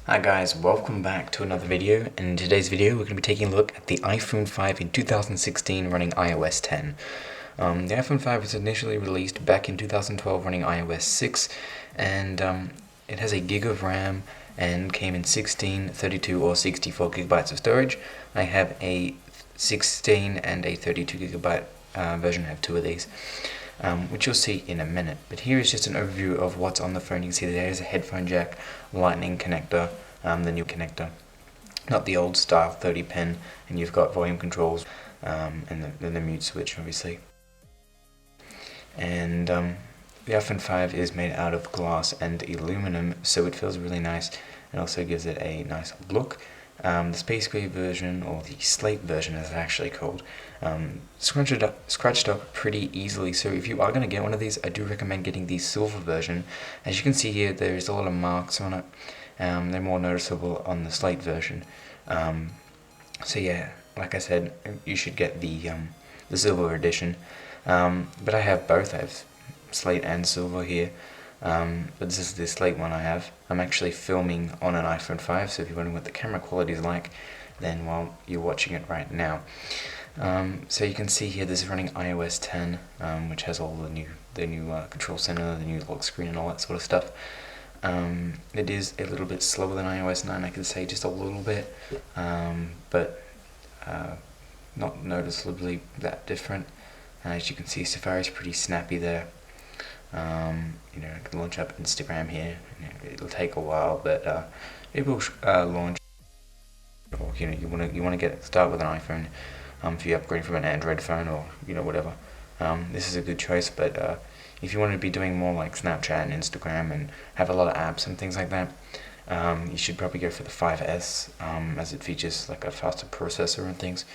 Hi guys, welcome back to another video. And in today's video we're going to be taking a look at the iPhone 5 in 2016 running iOS 10. The iPhone 5 was initially released back in 2012 running iOS 6, and it has a gig of RAM and came in 16, 32 or 64 gigabytes of storage. I have a 16 and a 32 gigabyte version. I have two of these, which you'll see in a minute. But here is just an overview of what's on the phone. You can see there's a headphone jack, lightning connector, the new connector, not the old style 30 pin, and you've got volume controls and the mute switch obviously. And the iPhone 5 is made out of glass and aluminum, so it feels really nice and also gives it a nice look. The Space Gray version, or the Slate version as it's actually called, scratched up pretty easily, so if you are going to get one of these, I do recommend getting the silver version. As you can see here, there's a lot of marks on it. They're more noticeable on the Slate version. So yeah, like I said, you should get the silver edition. But I have both. I have Slate and silver here. But this is the Slate one I have. I'm actually filming on an iPhone 5, so if you're wondering what the camera quality is like, then well, you're watching it right now. So you can see here this is running iOS 10, which has all the new control center, the new lock screen and all that sort of stuff. It is a little bit slower than iOS 9, I could say, just a little bit, but not noticeably that different. As you can see, Safari's pretty snappy there. I can launch up Instagram here. It'll take a while, but it will launch. Or you want to start with an iPhone. If you upgrade from an Android phone or whatever, this is a good choice. But if you want to be doing more like Snapchat and Instagram and have a lot of apps and things like that, you should probably go for the 5S, as it features like a faster processor and things.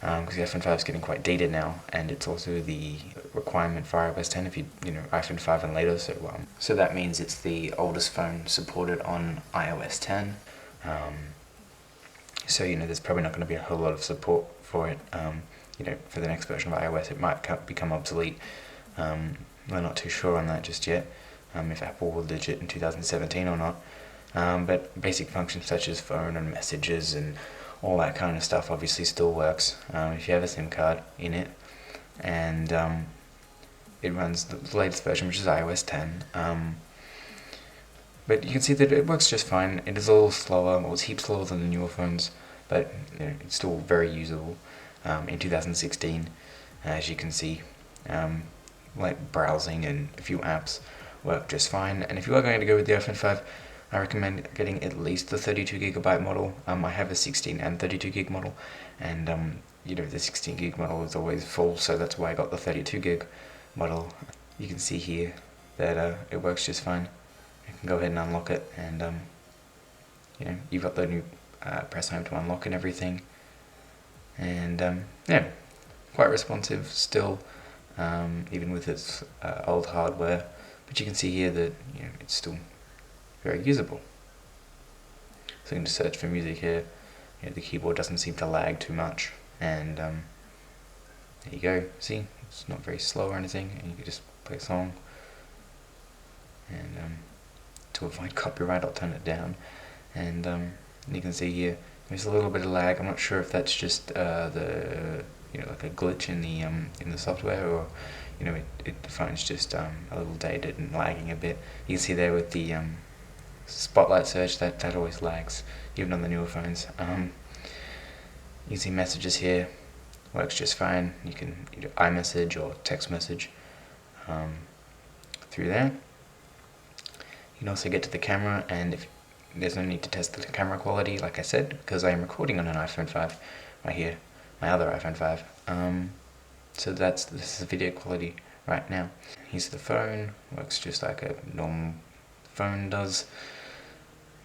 Because the iPhone 5 is getting quite dated now, and it's also the requirement for iOS 10 if you iPhone 5 and later. So that means it's the oldest phone supported on iOS 10. So there's probably not going to be a whole lot of support for it. For the next version of iOS, it might become obsolete. We're not too sure on that just yet. If Apple will ditch it in 2017 or not. But basic functions such as phone and messages and all that kind of stuff obviously still works if you have a SIM card in it, and it runs the latest version, which is iOS 10. But you can see that it works just fine. It is a little slower, well, it's heaps slower than the newer phones, but it's still very usable in 2016. As you can see, like browsing and a few apps work just fine. And if you are going to go with the iPhone 5, I recommend getting at least the 32 gigabyte model. I have a 16 and 32 gig model, and the 16 gig model is always full, so that's why I got the 32 gig model. You can see here that it works just fine. You can go ahead and unlock it, and you've got the new press home to unlock and everything, and yeah, quite responsive still, even with its old hardware. But you can see here that it's still very usable. So you can just search for music here. The keyboard doesn't seem to lag too much, and there you go. See, it's not very slow or anything, and you can just play a song. And to avoid copyright, I'll turn it down. And you can see here there's a little bit of lag. I'm not sure if that's just like a glitch in the software, or the phone's just a little dated and lagging a bit. You can see there with the spotlight search that always lags, even on the newer phones. You can see messages here, works just fine. You can either iMessage or text message through there. You can also get to the camera, and if there's no need to test the camera quality, like I said, because I am recording on an iPhone 5 right here, my other iPhone 5. So this is the video quality right now. Here's the phone, works just like a normal phone does.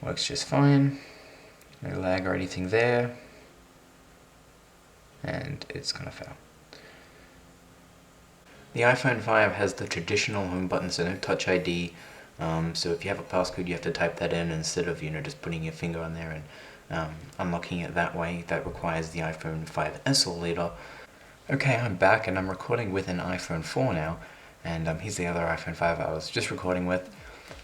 Works just fine, no lag or anything there, and it's gonna fail. The iPhone 5 has the traditional home button, so no Touch ID. So if you have a passcode, you have to type that in instead of just putting your finger on there and unlocking it that way. That requires the iPhone 5S or later. Okay, I'm back, and I'm recording with an iPhone 4 now, and here's the other iPhone 5 I was just recording with.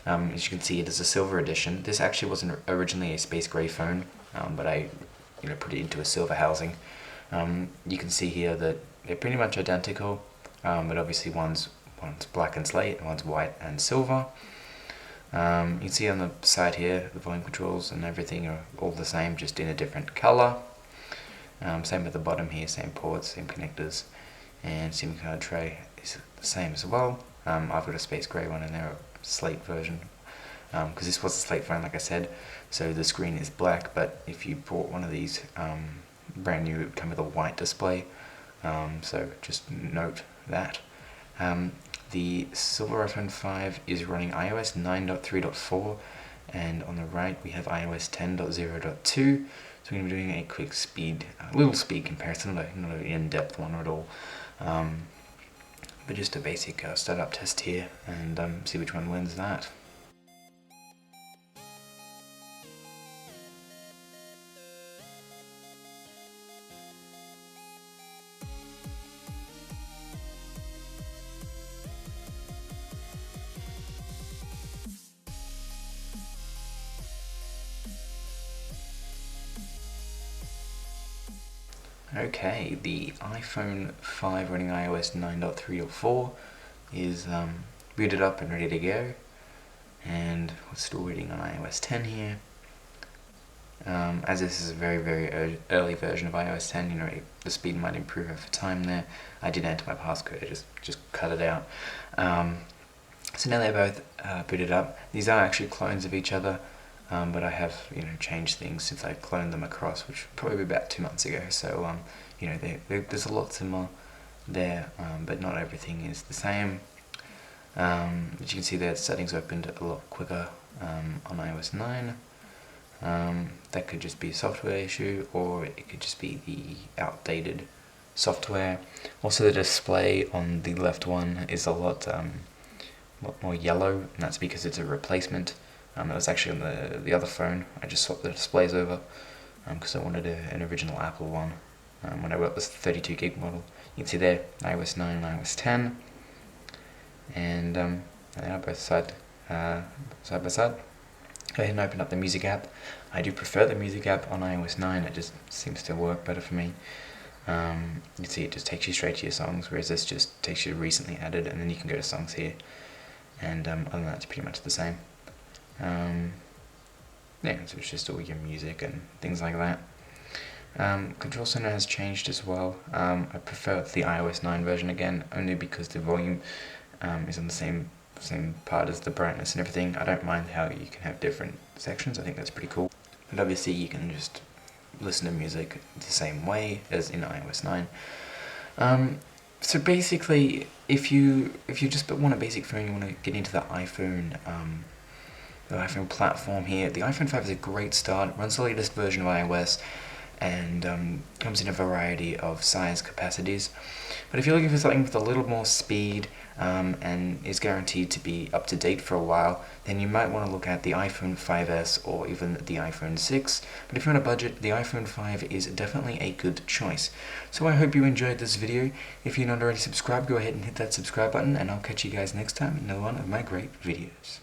As you can see, it is a silver edition. This actually wasn't originally a space gray phone, but I put it into a silver housing. You can see here that they're pretty much identical, but obviously one's black and slate, and one's white and silver. You can see on the side here, the volume controls and everything are all the same, just in a different color. Same at the bottom here, same ports, same connectors, and SIM card tray is the same as well. I've got a space grey one and they're a slate version, because this was a slate phone, like I said, so the screen is black, but if you bought one of these brand new, it would come with a white display, so just note that. The silver iPhone 5 is running iOS 9.3.4, and on the right we have iOS 10.0.2. So we're going to be doing a quick little speed comparison, not an in-depth one at all, but just a basic startup test here, and see which one wins that. Okay, the iPhone 5 running iOS 9.3.4 is booted up and ready to go, and we're still waiting on iOS 10 here. As this is a very early version of iOS 10, the speed might improve over time there. I did enter my passcode, I just cut it out. So now they're both booted up. These are actually clones of each other. But I have changed things since I cloned them across, which probably about 2 months ago. So there's a lot similar there, but not everything is the same. As you can see there, the settings opened a lot quicker on iOS 9. That could just be a software issue, or it could just be the outdated software. Also, the display on the left one is a lot more yellow, and that's because it's a replacement. It was actually on the other phone. I just swapped the displays over because I wanted an original Apple one when I got this 32 gig model. You can see there iOS 9 and iOS 10, and they are both side by side. Go ahead and open up the music app. I do prefer the music app on iOS 9. It just seems to work better for me. You see it just takes you straight to your songs, whereas this just takes you to recently added, and then you can go to songs here. And other than that, it's pretty much the same. Yeah, so it's just all your music and things like that. Control center has changed as well. I prefer the iOS 9 version again, only because the volume is on the same part as the brightness and everything. I don't mind how you can have different sections. I think that's pretty cool. But obviously you can just listen to music the same way as in iOS 9. So basically, if you just want a basic phone, you want to get into the iPhone platform here, the iPhone 5 is a great start. It runs the latest version of iOS, and comes in a variety of size capacities. But if you're looking for something with a little more speed and is guaranteed to be up to date for a while, then you might want to look at the iPhone 5S or even the iPhone 6. But if you're on a budget, the iPhone 5 is definitely a good choice. So I hope you enjoyed this video. If you're not already subscribed, go ahead and hit that subscribe button, and I'll catch you guys next time in another one of my great videos.